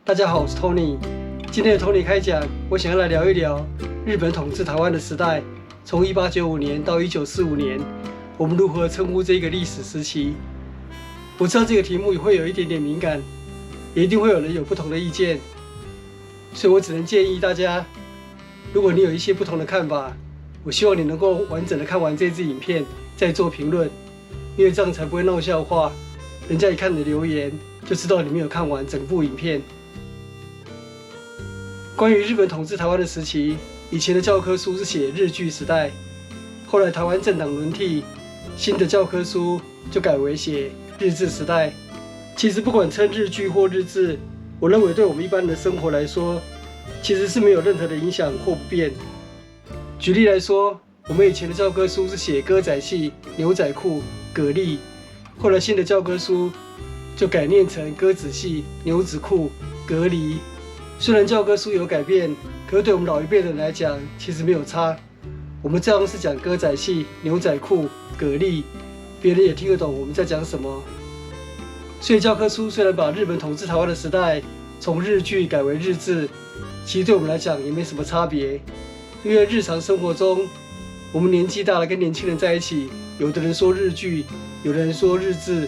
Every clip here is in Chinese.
大家好，我是 Tony。今天的 Tony 开讲，我想要来聊一聊日本统治台湾的时代，从1895年到1945年，我们如何称呼这个历史时期。我知道这个题目会有一点点敏感，也一定会有人有不同的意见，所以我只能建议大家，如果你有一些不同的看法，我希望你能够完整的看完这支影片再做评论，因为这样才不会闹笑话。人家一看你的留言，就知道你没有看完整部影片。关于日本统治台湾的时期，以前的教科书是写日据时代，后来台湾政党轮替，新的教科书就改为写日治时代。其实不管称日据或日治，我认为对我们一般人的生活来说，其实是没有任何的影响或不便。举例来说，我们以前的教科书是写歌仔戏、牛仔裤、蛤蜊，后来新的教科书就改念成歌子戏、牛仔裤、蛤蜊。虽然教科书有改变，可是对我们老一辈的人来讲，其实没有差。我们这样是讲歌仔戏、牛仔裤、蛤蜊，别人也听得懂我们在讲什么。所以教科书虽然把日本统治台湾的时代从日据改为日治，其实对我们来讲也没什么差别。因为日常生活中，我们年纪大了跟年轻人在一起，有的人说日据，有的人说日治，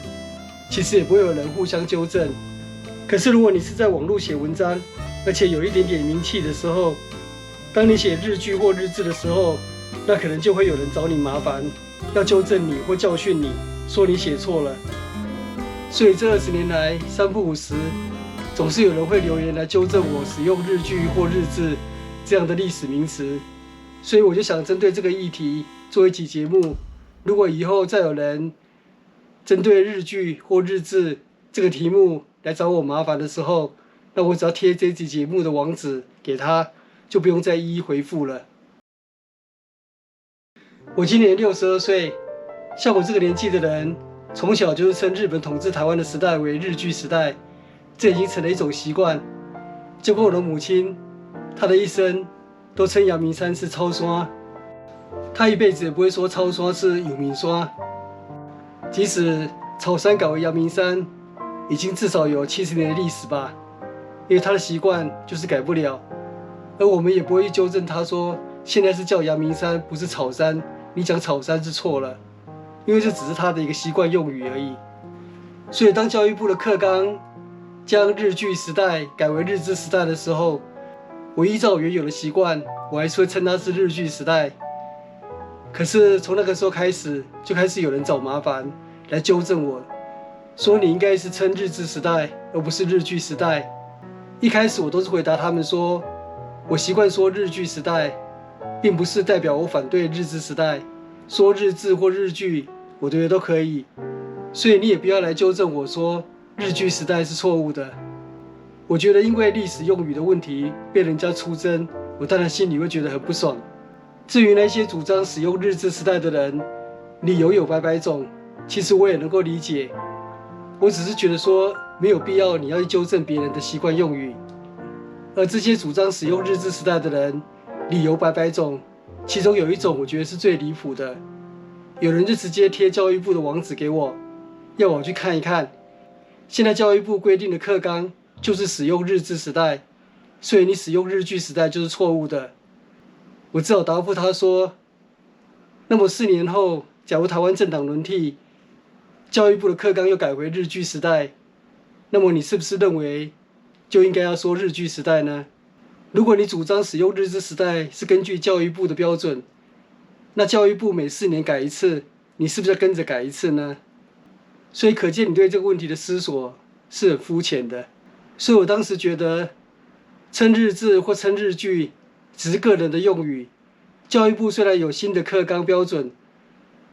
其实也不会有人互相纠正。可是如果你是在网络写文章，而且有一点点名气的时候，当你写日据或日治的时候，那可能就会有人找你麻烦，要纠正你或教训你，说你写错了。所以这20年来三不五时，总是有人会留言来纠正我使用日据或日治这样的历史名词。所以我就想针对这个议题做一期节目。如果以后再有人针对日据或日治这个题目来找我麻烦的时候，那我只要贴这期节目的网址给他，就不用再一一回复了。我今年62岁，像我这个年纪的人，从小就是称日本统治台湾的时代为日据时代，这已经成了一种习惯。结果我的母亲，她的一生都称阳明山是草山，她一辈子也不会说草山是有名山。即使草山改为阳明山，已经至少有70年的历史吧。因为他的习惯就是改不了，而我们也不会去纠正他说现在是叫阳明山不是草山，你讲草山是错了，因为这只是他的一个习惯用语而已。所以当教育部的课纲将日据时代改为日治时代的时候，我依照原有的习惯，我还是会称它是日据时代。可是从那个时候开始，就开始有人找麻烦来纠正我，说你应该是称日治时代而不是日据时代。一开始我都是回答他们说，我习惯说日据时代，并不是代表我反对日治时代，说日治或日据，我觉得都可以。所以你也不要来纠正我说日据时代是错误的。我觉得因为历史用语的问题被人家出征，我当然心里会觉得很不爽。至于那些主张使用日治时代的人，理由有百百种，其实我也能够理解。我只是觉得说没有必要你要去纠正别人的习惯用语，而这些主张使用日治时代的人，理由百百种，其中有一种我觉得是最离谱的。有人就直接贴教育部的网址给我，要我去看一看，现在教育部规定的课纲就是使用日治时代，所以你使用日据时代就是错误的。我只好答复他说，那么4年后，假如台湾政党轮替，教育部的课纲又改回日据时代，那么你是不是认为就应该要说日据时代呢？如果你主张使用日治时代是根据教育部的标准，那教育部每4年改一次，你是不是要跟着改一次呢？所以可见你对这个问题的思索是很肤浅的。所以我当时觉得称日治或称日据只是个人的用语，教育部虽然有新的课纲标准，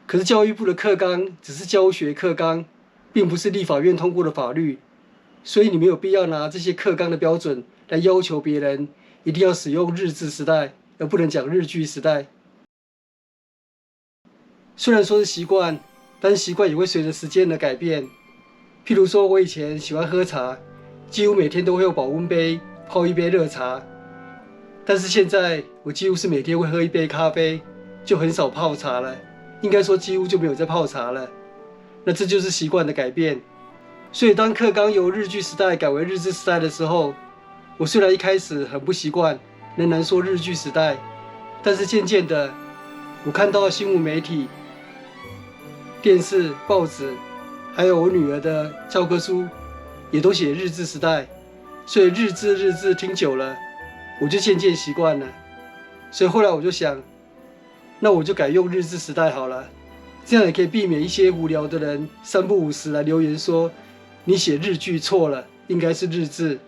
可是教育部的课纲只是教学课纲，并不是立法院通过的法律，所以你没有必要拿这些课纲的标准来要求别人一定要使用日治时代，而不能讲日据时代。虽然说是习惯，但是习惯也会随着时间的改变。譬如说我以前喜欢喝茶，几乎每天都会用保温杯泡一杯热茶，但是现在我几乎是每天会喝一杯咖啡，就很少泡茶了。应该说几乎就没有在泡茶了，那这就是习惯的改变。所以当课纲由日据时代改为日治时代的时候，我虽然一开始很不习惯，仍然说日据时代，但是渐渐的，我看到新闻媒体、电视、报纸，还有我女儿的教科书，也都写日治时代，所以日治听久了，我就渐渐习惯了。所以后来我就想，那我就改用日治时代好了，这样也可以避免一些无聊的人三不五时来留言说你写日剧错了，应该是日治。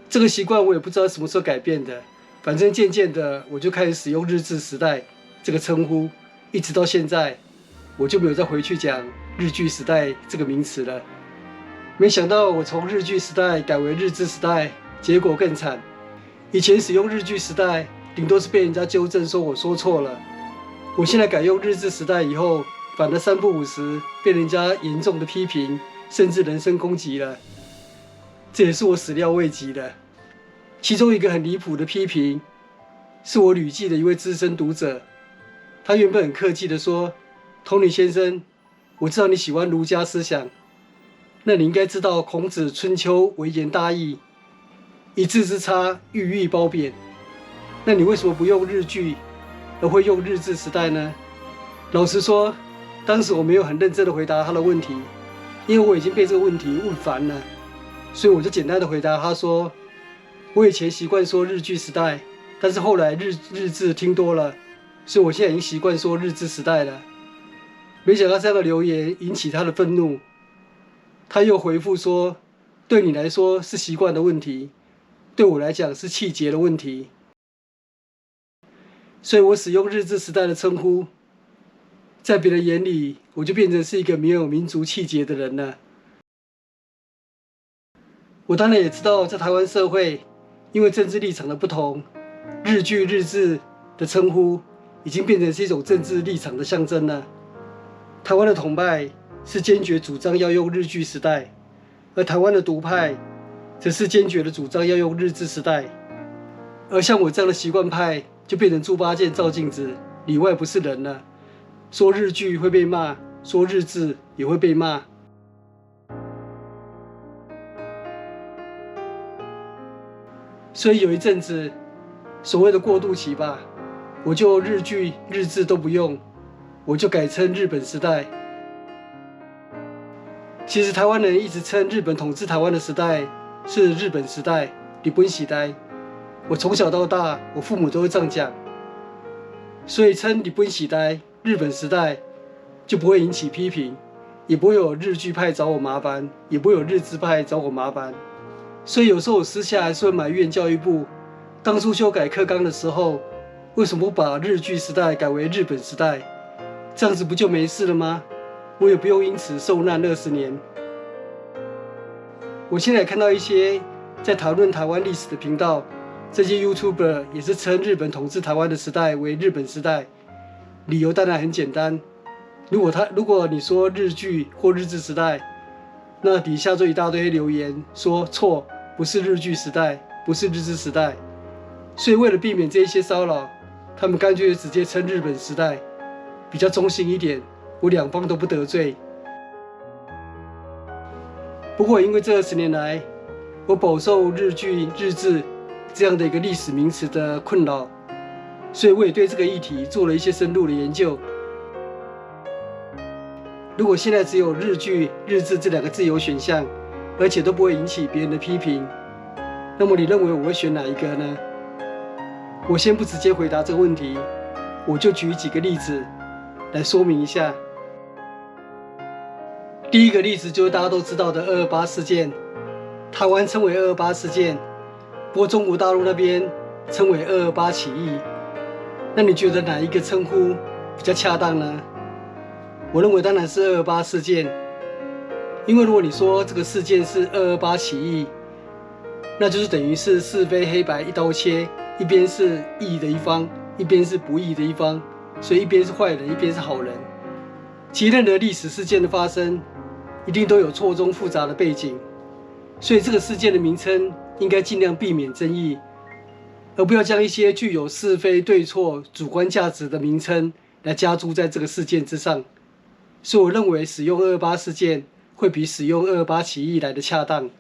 这个习惯我也不知道什么时候改变的，反正渐渐的我就开始使用日治时代这个称呼，一直到现在，我就没有再回去讲日据时代这个名词了。没想到我从日据时代改为日治时代，结果更惨。以前使用日据时代，顶多是被人家纠正说我说错了。我现在改用日治时代以后，反而三不五时被人家严重的批评，甚至人身攻击了。这也是我始料未及的。其中一个很离谱的批评，是我旅记的一位资深读者。他原本很客气地说：“Tony 先生，我知道你喜欢儒家思想，那你应该知道孔子春秋微言大义，一字之差，寓意褒贬。那你为什么不用日据，而会用日治时代呢？”老实说，当时我没有很认真的回答他的问题，因为我已经被这个问题问烦了，所以我就简单的回答他说：“我以前习惯说日据时代，但是后来日治听多了，所以我现在已经习惯说日治时代了。”没想到这样的留言引起他的愤怒，他又回复说：“对你来说是习惯的问题，对我来讲是气节的问题。”所以我使用日治时代的称呼，在别人眼里，我就变成是一个没有民族气节的人了。我当然也知道，在台湾社会，因为政治立场的不同，日据、日治的称呼已经变成是一种政治立场的象征了。台湾的统派是坚决主张要用日据时代，而台湾的独派则是坚决的主张要用日治时代。而像我这样的习惯派，就变成猪八戒照镜子，里外不是人了。说日据会被骂，说日治也会被骂。所以有一阵子，所谓的过渡期吧，我就日据、日治都不用，我就改称日本时代。其实台湾人一直称日本统治台湾的时代是日本时代，日本时代。我从小到大，我父母都会这样讲，所以称日本时代、日本时代就不会引起批评，也不会有日据派找我麻烦，也不会有日治派找我麻烦。所以有时候我私下还是会埋怨教育部，当初修改课纲的时候，为什么不把日据时代改为日本时代？这样子不就没事了吗？我也不用因此受难20年。我现在看到一些在讨论台湾历史的频道，这些 YouTuber 也是称日本统治台湾的时代为日本时代，理由当然很简单。如果你说日据或日治时代，那底下就一大堆留言说错，不是日据时代，不是日治时代。所以为了避免这一些骚扰，他们干脆直接称日本时代，比较中性一点，我两方都不得罪。不过因为这20年来，我饱受日据、日治这样的一个历史名词的困扰，所以我也对这个议题做了一些深入的研究。如果现在只有日据、日治这2个自由选项，而且都不会引起别人的批评，那么你认为我会选哪一个呢？我先不直接回答这个问题，我就举几个例子来说明一下。第一个例子就是大家都知道的228事件，台湾称为228事件，不过中国大陆那边称为228起义。那你觉得哪一个称呼比较恰当呢？我认为当然是228事件，因为如果你说这个事件是228起义，那就是等于是是非黑白一刀切，一边是义的一方，一边是不义的一方，所以一边是坏人，一边是好人。其任何历史事件的发生，一定都有错综复杂的背景，所以这个事件的名称应该尽量避免争议，而不要将一些具有是非对错、主观价值的名称来加诸在这个事件之上。所以我认为使用228事件会比使用228起义来的恰当。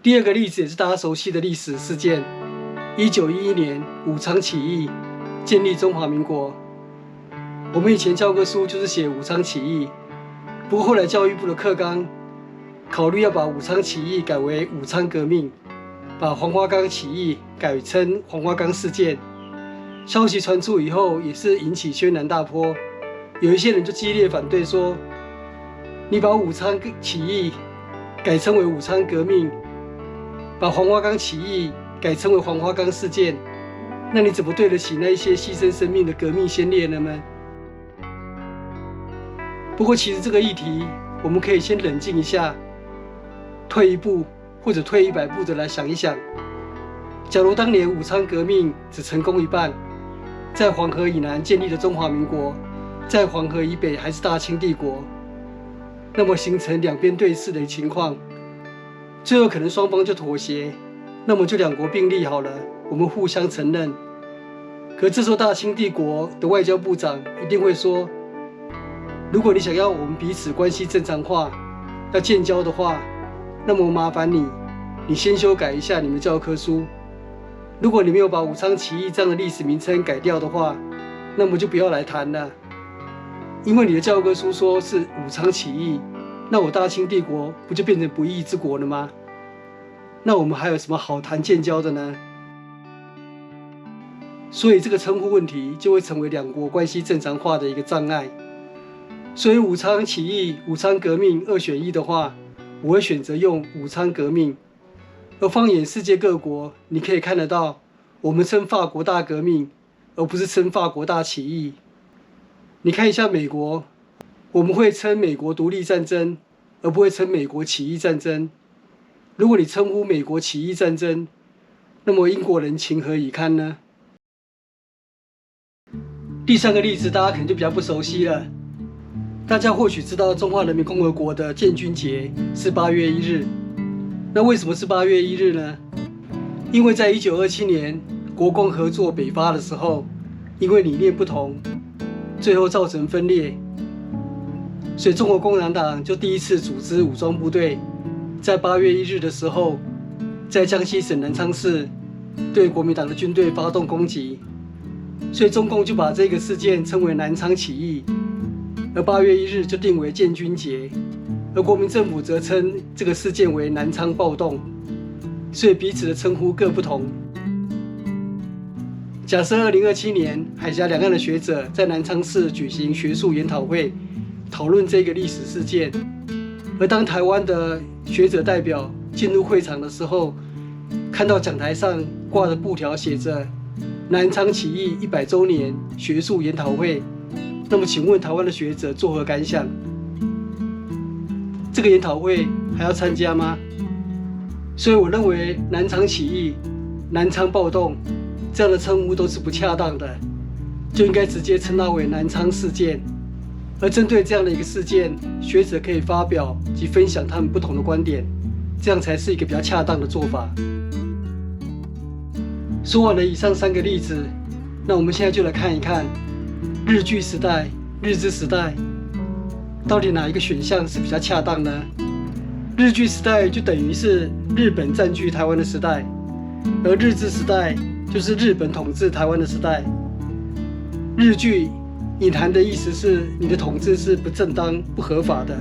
第二个例子也是大家熟悉的历史事件，1911年武昌起义，建立中华民国。我们以前教科书就是写武昌起义，不过后来教育部的课纲考虑要把武昌起义改为武昌革命，把黄花岗起义改称黄花岗事件。消息传出以后，也是引起轩然大波，有一些人就激烈反对说，你把武昌起义改称为武昌革命，把黄花岗起义改称为黄花岗事件，那你怎么对得起那一些牺牲生命的革命先烈了呢？不过其实这个议题，我们可以先冷静一下，退一步或者退100步的来想一想，假如当年武昌革命只成功一半，在黄河以南建立的中华民国，在黄河以北还是大清帝国，那么形成两边对峙的情况，最后可能双方就妥协，那么就两国并立好了，我们互相承认。可这时候大清帝国的外交部长一定会说，如果你想要我们彼此关系正常化，要建交的话，那么麻烦你先修改一下你们教科书。如果你没有把武昌起义这样的历史名称改掉的话，那么就不要来谈了。因为你的教科书说是武昌起义，那我大清帝国不就变成不义之国了吗？那我们还有什么好谈建交的呢？所以这个称呼问题就会成为两国关系正常化的一个障碍。所以武昌起义、武昌革命2选1的话，我会选择用武昌革命。而放眼世界各国，你可以看得到，我们称法国大革命，而不是称法国大起义。你看一下美国，我们会称美国独立战争，而不会称美国起义战争。如果你称呼美国起义战争，那么英国人情何以堪呢？第三个例子大家可能就比较不熟悉了。大家或许知道中华人民共和国的建军节是8月1日。那为什么是8月1日呢？因为在1927年国共合作北伐的时候，因为理念不同，最后造成分裂，所以中国共产党就第一次组织武装部队，在8月1日的时候，在江西省南昌市对国民党的军队发动攻击，所以中共就把这个事件称为南昌起义，而8月1日就定为建军节。而国民政府则称这个事件为南昌暴动，所以彼此的称呼各不同。假设2027年海峡两岸的学者在南昌市举行学术研讨会，讨论这个历史事件，而当台湾的学者代表进入会场的时候，看到讲台上挂的布条写着南昌起义100周年学术研讨会，那么请问台湾的学者作何感想？这个研讨会还要参加吗？所以我认为南昌起义、南昌暴动这样的称呼都是不恰当的，就应该直接称它为南昌事件。而针对这样的一个事件，学者可以发表及分享他们不同的观点，这样才是一个比较恰当的做法。说完了以上3个例子，那我们现在就来看一看日据时代、日治时代到底哪一个选项是比较恰当呢？日据时代就等于是日本占据台湾的时代，而日治时代就是日本统治台湾的时代。日据隐含的意思是你的统治是不正当、不合法的，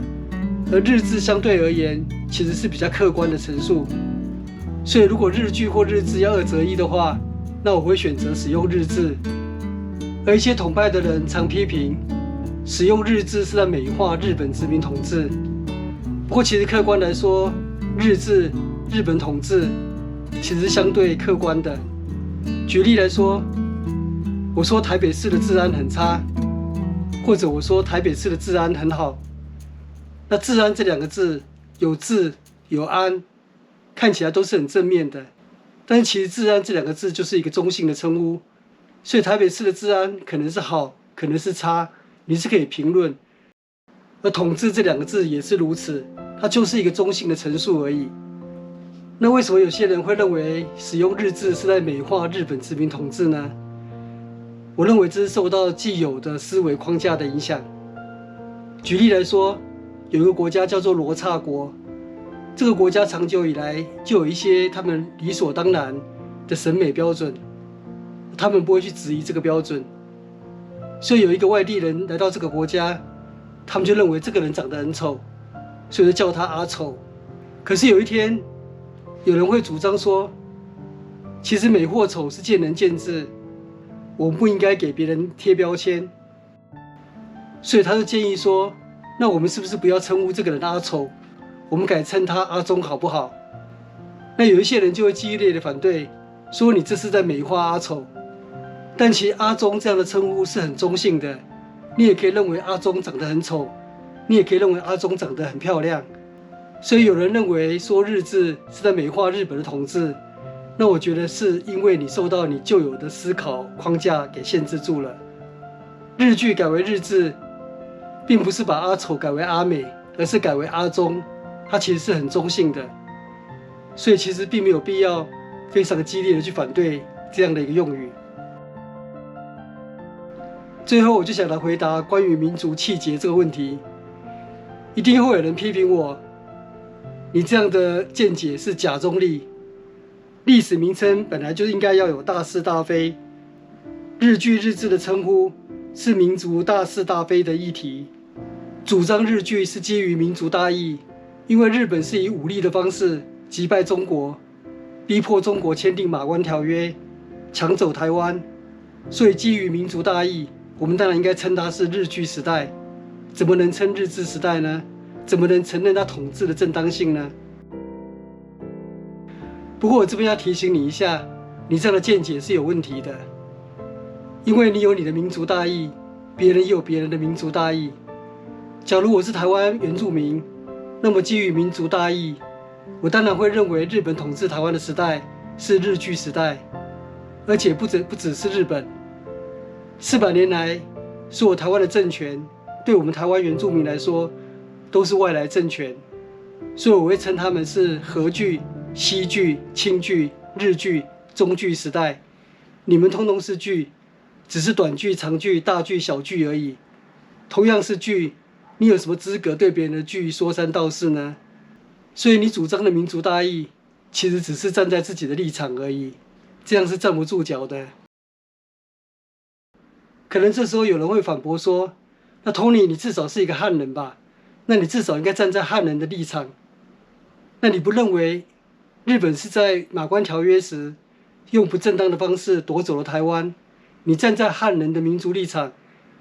而日治相对而言其实是比较客观的陈述。所以如果日据或日治要2择1的话，那我会选择使用日治。而一些统派的人常批评使用日治是在美化日本殖民统治，不过其实客观来说，日治、日本统治其实是相对客观的。举例来说，我说台北市的治安很差，或者我说台北市的治安很好，那治安这2个字有治有安，看起来都是很正面的，但其实治安这2个字就是一个中性的称呼，所以台北市的治安可能是好，可能是差，你是可以评论。而统治这2个字也是如此，它就是一个中性的陈述而已。那为什么有些人会认为使用日治是在美化日本殖民统治呢？我认为这是受到既有的思维框架的影响。举例来说，有一个国家叫做罗刹国，这个国家长久以来就有一些他们理所当然的审美标准，他们不会去质疑这个标准。所以有一个外地人来到这个国家，他们就认为这个人长得很丑，所以就叫他阿丑。可是有一天，有人会主张说，其实美或丑是见仁见智，我们不应该给别人贴标签。所以他就建议说，那我们是不是不要称呼这个人阿丑，我们改称他阿忠好不好？那有一些人就会激烈的反对，说你这是在美化阿丑。但其实阿忠这样的称呼是很中性的，你也可以认为阿忠长得很丑，你也可以认为阿忠长得很漂亮。所以有人认为说日治是在美化日本的统治，那我觉得是因为你受到你旧有的思考框架给限制住了。日剧改为日治，并不是把阿丑改为阿美，而是改为阿忠，它其实是很中性的。所以其实并没有必要非常激烈的去反对这样的一个用语。最后我就想来回答关于民族气节这个问题。一定会有人批评我，你这样的见解是假中立。历史名称本来就应该要有大是大非，日据日治的称呼是民族大是大非的议题。主张日据是基于民族大义，因为日本是以武力的方式击败中国，逼迫中国签订马关条约，抢走台湾，所以基于民族大义，我们当然应该称它是日据时代，怎么能称日治时代呢？怎么能承认它统治的正当性呢？不过我这边要提醒你一下，你这样的见解是有问题的，因为你有你的民族大义，别人也有别人的民族大义。假如我是台湾原住民，那么基于民族大义，我当然会认为日本统治台湾的时代是日据时代，而且不只是日本。400年来，所有台湾的政权，对我们台湾原住民来说，都是外来政权，所以我会称他们是和据、西据、清据、日据、中据时代。你们通通是据，只是短据、长据、大据、小据而已。同样是据，你有什么资格对别人的据说三道四呢？所以你主张的民族大义，其实只是站在自己的立场而已，这样是站不住脚的。可能这时候有人会反驳说，那 Tony 你至少是一个汉人吧，那你至少应该站在汉人的立场。那你不认为日本是在马关条约时用不正当的方式夺走了台湾，你站在汉人的民族立场，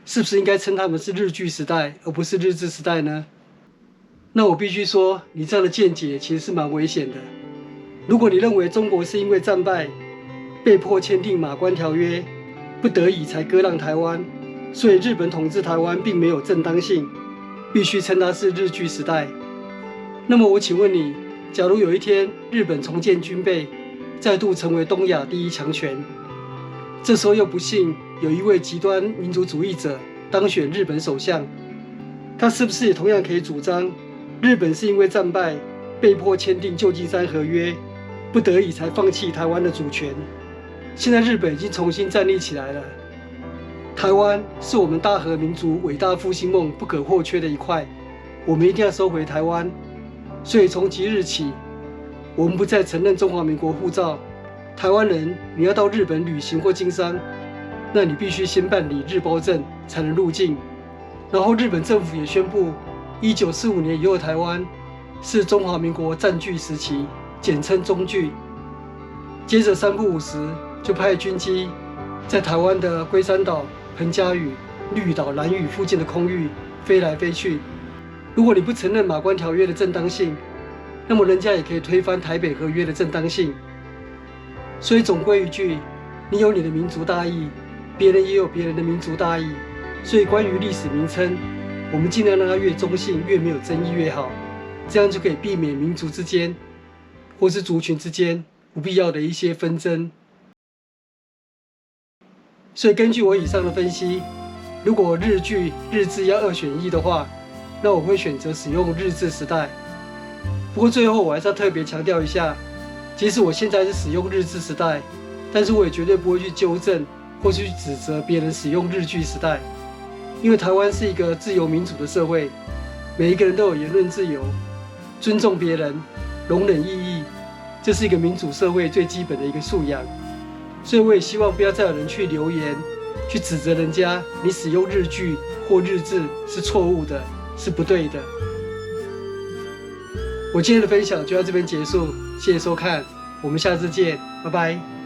是不是应该称他们是日据时代而不是日治时代呢？那我必须说，你这样的见解其实是蛮危险的。如果你认为中国是因为战败被迫签订马关条约，不得已才割让台湾，所以日本统治台湾并没有正当性，必须称它是日据时代。那么我请问你，假如有一天日本重建军备，再度成为东亚第一强权，这时候又不幸有一位极端民族主义者当选日本首相，他是不是也同样可以主张日本是因为战败被迫签订旧金山合约，不得已才放弃台湾的主权？现在日本已经重新站立起来了，台湾是我们大和民族伟大复兴梦不可或缺的一块，我们一定要收回台湾。所以从即日起，我们不再承认中华民国护照。台湾人，你要到日本旅行或经商，那你必须先办理日胞证才能入境。然后日本政府也宣布，1945年以后台湾是中华民国占据时期，简称中据。接着3不5时就派军机在台湾的龟山岛、彭佳屿、绿岛、兰屿附近的空域飞来飞去。如果你不承认马关条约的正当性，那么人家也可以推翻台北合约的正当性。所以总归一句，你有你的民族大义，别人也有别人的民族大义。所以关于历史名称，我们尽量让它越中性、越没有争议越好，这样就可以避免民族之间或是族群之间不必要的一些纷争。所以根据我以上的分析，如果日据、日治要2选1的话，那我会选择使用日治时代。不过最后我还是要特别强调一下，即使我现在是使用日治时代，但是我也绝对不会去纠正或是去指责别人使用日据时代，因为台湾是一个自由民主的社会，每一个人都有言论自由，尊重别人容忍异议，这是一个民主社会最基本的一个素养。所以我也希望不要再有人去留言，去指责人家你使用日剧或日字是错误的，是不对的。我今天的分享就到这边结束，谢谢收看，我们下次见，拜拜。